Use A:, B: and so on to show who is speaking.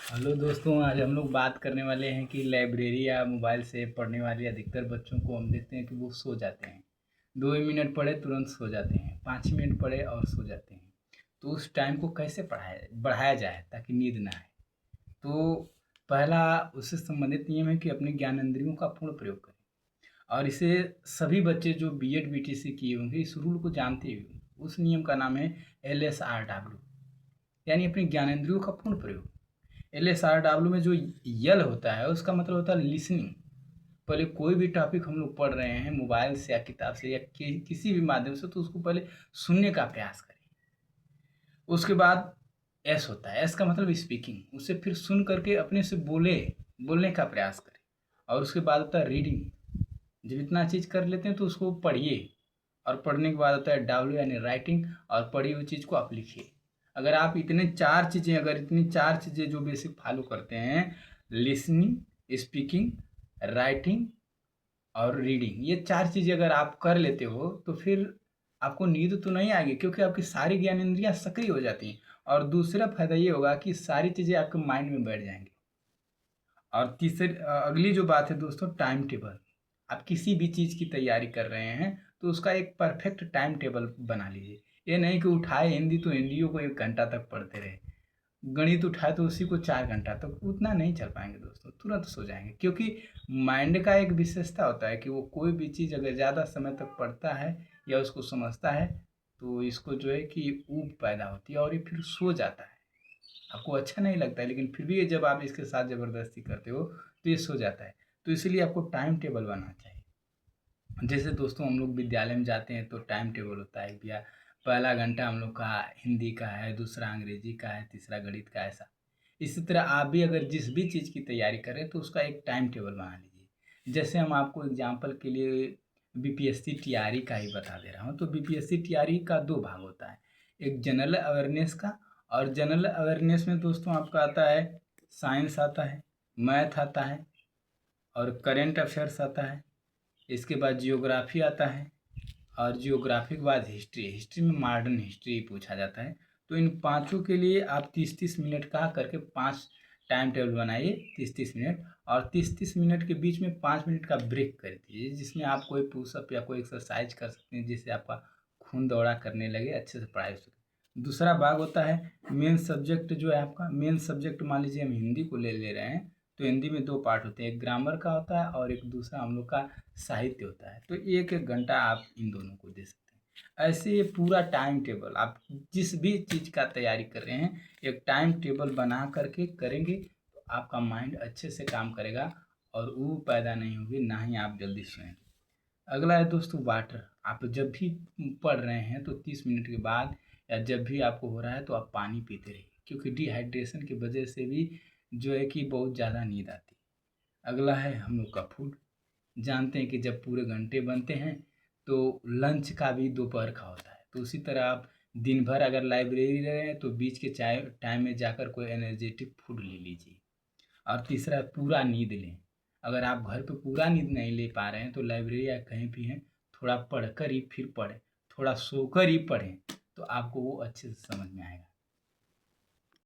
A: Hello दोस्तों, आज हम लोग बात करने वाले हैं कि लाइब्रेरी या मोबाइल से पढ़ने वाले अधिकतर बच्चों को हम देखते हैं कि वो सो जाते हैं। 2 ही मिनट पढ़े तुरंत सो जाते हैं, 5 मिनट पढ़े और सो जाते हैं। तो उस टाइम को कैसे पढ़ाया बढ़ाया जाए ताकि नींद ना आए? तो पहला उससे संबंधित नियम है कि अपने ज्ञानेंद्रियों का पूर्ण प्रयोग करें। और इसे सभी बच्चे जो बीएड बीटीसी किए होंगे इस रूल को जानते ही होंगे। उस नियम का नाम है LSRW, यानी अपने ज्ञानेंद्रियों का पूर्ण प्रयोग। LSRW में जो यल होता है उसका मतलब होता है लिसनिंग। पहले कोई भी टॉपिक हम लोग पढ़ रहे हैं मोबाइल से या किताब से या किसी भी माध्यम से, तो उसको पहले सुनने का प्रयास करें। उसके बाद एस होता है, एस का मतलब स्पीकिंग। उसे फिर सुन करके अपने से बोलने का प्रयास करें। और उसके बाद होता है रीडिंग। जब इतना चीज़ कर लेते हैं तो उसको पढ़िए। और पढ़ने के बाद होता है डब्ल्यू यानी राइटिंग, और पढ़ी हुई चीज़ को आप लिखिए। अगर इतनी चार चीज़ें जो बेसिक फॉलो करते हैं, लिसनिंग, स्पीकिंग, राइटिंग और रीडिंग, ये चार चीज़ें अगर आप कर लेते हो तो फिर आपको नींद तो नहीं आएगी, क्योंकि आपकी सारी ज्ञानेंद्रियां सक्रिय हो जाती हैं। और दूसरा फायदा ये होगा कि सारी चीज़ें आपके माइंड में बैठ जाएंगी। और अगली जो बात है दोस्तों, टाइम टेबल। आप किसी भी चीज़ की तैयारी कर रहे हैं तो उसका एक परफेक्ट टाइम टेबल बना लीजिए। ये नहीं कि उठाए हिंदी तो हिंदियों को 1 घंटा तक पढ़ते रहे, गणित उठाए तो उसी को 4 घंटा तक, उतना नहीं चल पाएंगे दोस्तों, तुरंत सो जाएंगे। क्योंकि माइंड का एक विशेषता होता है कि वो कोई भी चीज़ अगर ज़्यादा समय तक पढ़ता है या उसको समझता है तो इसको जो है कि ऊब पैदा होती है और ये फिर सो जाता है। आपको अच्छा नहीं लगता है, लेकिन फिर भी जब आप इसके साथ ज़बरदस्ती करते हो तो ये सो जाता है। तो इसीलिए आपको टाइम टेबल बनाना चाहिए। जैसे दोस्तों हम लोग विद्यालय में जाते हैं तो टाइम टेबल होता है भैया, पहला घंटा हम लोग का हिंदी का है, दूसरा अंग्रेजी का है, तीसरा गणित का, ऐसा। इसी तरह आप भी अगर जिस भी चीज़ की तैयारी करें तो उसका एक टाइम टेबल बना लीजिए। जैसे हम आपको एग्जाम्पल के लिए बीपीएससी टीआरई का ही बता दे रहा हूँ। तो बीपीएससी टीआरई का 2 भाग होता है, एक जनरल अवेयरनेस का। और जनरल अवेयरनेस में दोस्तों आपका आता है साइंस आता है, मैथ आता है और करेंट अफेयर्स आता है। इसके बाद जियोग्राफी आता है, और जियोग्राफी के बाद हिस्ट्री। हिस्ट्री में मॉडर्न हिस्ट्री पूछा जाता है। तो इन पाँचों के लिए आप 30-30 मिनट का करके 5 टाइम टेबल बनाइए, 30-30 मिनट। और 30-30 मिनट के बीच में 5 मिनट का ब्रेक कर दीजिए, जिसमें आप कोई पुशअप या कोई एक्सरसाइज कर सकते हैं, जिससे आपका खून दौड़ा करने लगे, अच्छे से पढ़ाई हो सके। दूसरा भाग होता है मेन सब्जेक्ट। जो है आपका मेन सब्जेक्ट, मान लीजिए हम हिंदी को ले ले रहे हैं तो हिंदी में 2 पार्ट होते हैं, एक ग्रामर का होता है और एक दूसरा हम लोग का साहित्य होता है। तो 1-1 घंटा आप इन दोनों को दे सकते हैं। ऐसे ये पूरा टाइम टेबल आप जिस भी चीज़ का तैयारी कर रहे हैं, एक टाइम टेबल बना करके करेंगे तो आपका माइंड अच्छे से काम करेगा और ऊब पैदा नहीं होगी, ना ही आप जल्दी सोएंगे। अगला है दोस्तों वाटर। आप जब भी पढ़ रहे हैं तो 30 मिनट के बाद या जब भी आपको हो रहा है तो आप पानी पीते रहिए, क्योंकि डिहाइड्रेशन की वजह से भी जो है कि बहुत ज़्यादा नींद आती है। अगला है हम लोग का फूड। जानते हैं कि जब पूरे घंटे बनते हैं तो लंच का भी दोपहर का होता है। तो उसी तरह आप दिन भर अगर लाइब्रेरी रहे हैं तो बीच के चाय टाइम में जाकर कोई एनर्जेटिक फूड ले लीजिए। और तीसरा है पूरा नींद लें। अगर आप घर पे पूरा नींद नहीं ले पा रहे हैं तो लाइब्रेरी या कहीं भी हैं, थोड़ा पढ़कर ही फिर पढ़ें, थोड़ा सोकर ही पढ़ें, तो आपको वो अच्छे से समझ में आएगा।